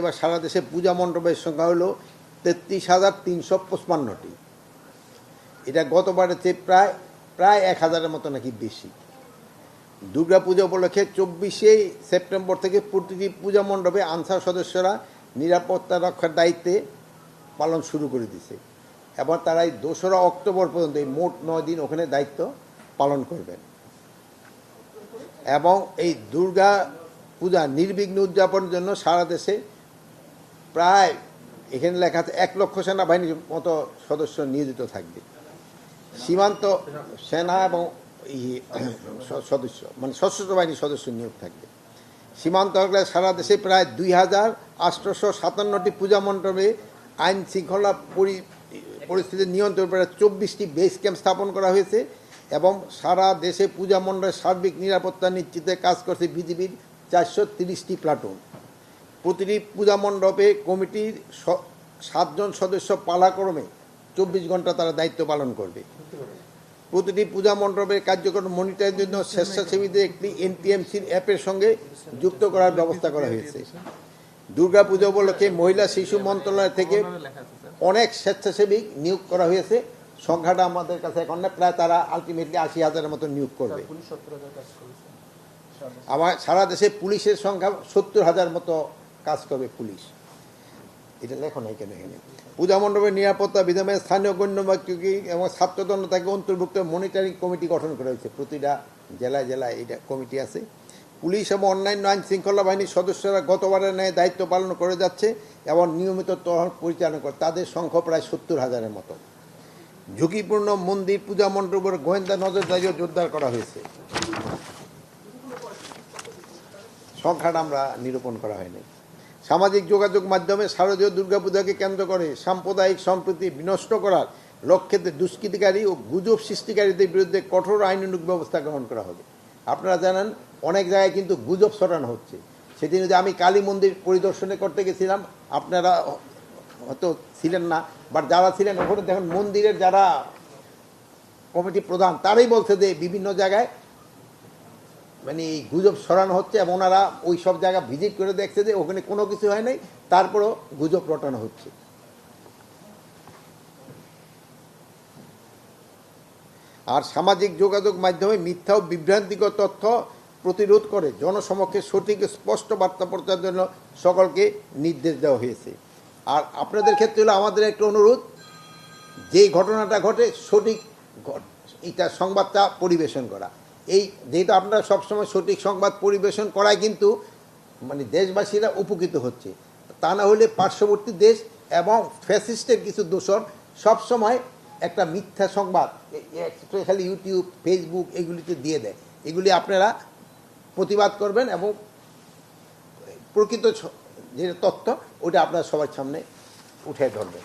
এবার সারা দেশে পূজা মণ্ডপের সংখ্যা হলো 33,355টি। এটা গতবারের চেয়ে প্রায় 1,000-এর মতো নাকি বেশি। দুর্গা পূজা উপলক্ষে 24শে সেপ্টেম্বর থেকে প্রতিটি পূজা মণ্ডপে আনসার সদস্যরা নিরাপত্তা রক্ষার দায়িত্বে পালন শুরু করে দিয়েছে এবং তারা এই 2রা অক্টোবর পর্যন্ত এই মোট 9 দিন ওখানে দায়িত্ব পালন করবেন এবং এই দুর্গা পূজা নির্বিঘ্ন উদযাপনের জন্য সারা দেশে প্রায় এখানে লেখা আছে 1 লক্ষ সেনাবাহিনীর মতো সদস্য নিয়োজিত থাকবে। সীমান্ত সেনা এবং সদস্য মানে সশস্ত্র বাহিনীর সদস্য নিয়োগ থাকবে। সীমান্ত এলাকায় সারা দেশে প্রায় 2,857টি পূজা মণ্ডপে আইন শৃঙ্খলা পরিস্থিতি নিয়ন্ত্রণ করে 24টি বেস ক্যাম্প স্থাপন করা হয়েছে এবং সারা দেশে পূজা মণ্ডপের সার্বিক নিরাপত্তা নিশ্চিতে কাজ করছে বিজিবির 430টি প্লাটুন। প্রতিটি পূজা মণ্ডপে কমিটির 7 জন সদস্য পালাক্রমে 24 ঘন্টা তারা দায়িত্ব পালন করবে। প্রতিটি পূজা মণ্ডপের কার্যক্রম মনিটরের জন্য স্বেচ্ছাসেবীদের একটি এনটিএমসির অ্যাপের সঙ্গে যুক্ত করার ব্যবস্থা করা হয়েছে। দুর্গা পূজা উপলক্ষে মহিলা শিশু মন্ত্রণালয় থেকে অনেক স্বেচ্ছাসেবী নিয়োগ করা হয়েছে। সংখ্যাটা আমাদের কাছে এখন না, প্রায় তারা আলটিমেটলি 80,000-এর মতো নিয়োগ করবে। আমার সারা দেশে পুলিশের সংখ্যা 70,000 মতো কাজ করবে পুলিশ। এটা লেখো নাই কেন এখানে। পূজা মণ্ডপের নিরাপত্তা বিধানে স্থানীয় গণ্যমান্য এবং ছাত্রদল তাকে অন্তর্ভুক্ত মনিটরিং কমিটি গঠন করা হয়েছে। প্রতিটা জেলায় জেলায় এটা কমিটি আছে। পুলিশ এবং অন্যান্য আইন শৃঙ্খলা বাহিনীর সদস্যরা গতবারের ন্যায় দায়িত্ব পালন করে যাচ্ছে এবং নিয়মিত টহল পরিচালনা করে। তাদের সংখ্যা প্রায় 70,000-এর মতো। ঝুঁকিপূর্ণ মন্দির পূজা মণ্ডপের গোয়েন্দা নজরদারিও জোরদার করা হয়েছে। সংখ্যাটা আমরা নিরূপণ করা হয়নি। সামাজিক যোগাযোগ মাধ্যমে শারদীয় দুর্গাপূজাকে কেন্দ্র করে সাম্প্রদায়িক সম্প্রীতি বিনষ্ট করার লক্ষ্যে দুষ্কৃতিকারী ও গুজব সৃষ্টিকারীদের বিরুদ্ধে কঠোর আইনানুগ ব্যবস্থা গ্রহণ করা হবে। আপনারা জানেন অনেক জায়গায় কিন্তু গুজব ছড়ানো হচ্ছে। সেদিন যদি আমি কালী মন্দির পরিদর্শনে করতে গেছিলাম, আপনারা হয়তো ছিলেন না, বাট যারা ছিলেন ওখানে দেখেন মন্দিরের যারা কমিটি প্রধান তারাই বলছে যে বিভিন্ন জায়গায় মানে এই গুজব ছড়ানো হচ্ছে এবং ওনারা ওই সব জায়গা ভিজিট করে দেখছে যে ওখানে কোনো কিছু হয় নাই, তারপরও গুজব রটানো হচ্ছে। আর সামাজিক যোগাযোগ মাধ্যমে মিথ্যা ও বিভ্রান্তিকর তথ্য প্রতিরোধ করে জনসমক্ষে সঠিক স্পষ্ট বার্তা প্রচারের জন্য সকলকে নির্দেশ দেওয়া হয়েছে। আর আপনাদের ক্ষেত্রে হলো আমাদের একটা অনুরোধ, যেই ঘটনাটা ঘটে সঠিক এটা সংবাদটা পরিবেশন করা। এই যেহেতু আপনারা সবসময় সঠিক সংবাদ পরিবেশন করায় কিন্তু মানে দেশবাসীরা উপকৃত হচ্ছে। তা না হলে পার্শ্ববর্তী দেশ এবং ফ্যাসিস্টের কিছু দোষর সবসময় একটা মিথ্যা সংবাদ স্পেশালি ইউটিউব ফেসবুক এগুলিতে দিয়ে দেয়। এগুলি আপনারা প্রতিবাদ করবেন এবং প্রকৃত যে তথ্য ওটা আপনারা সবার সামনে উঠে ধরবেন।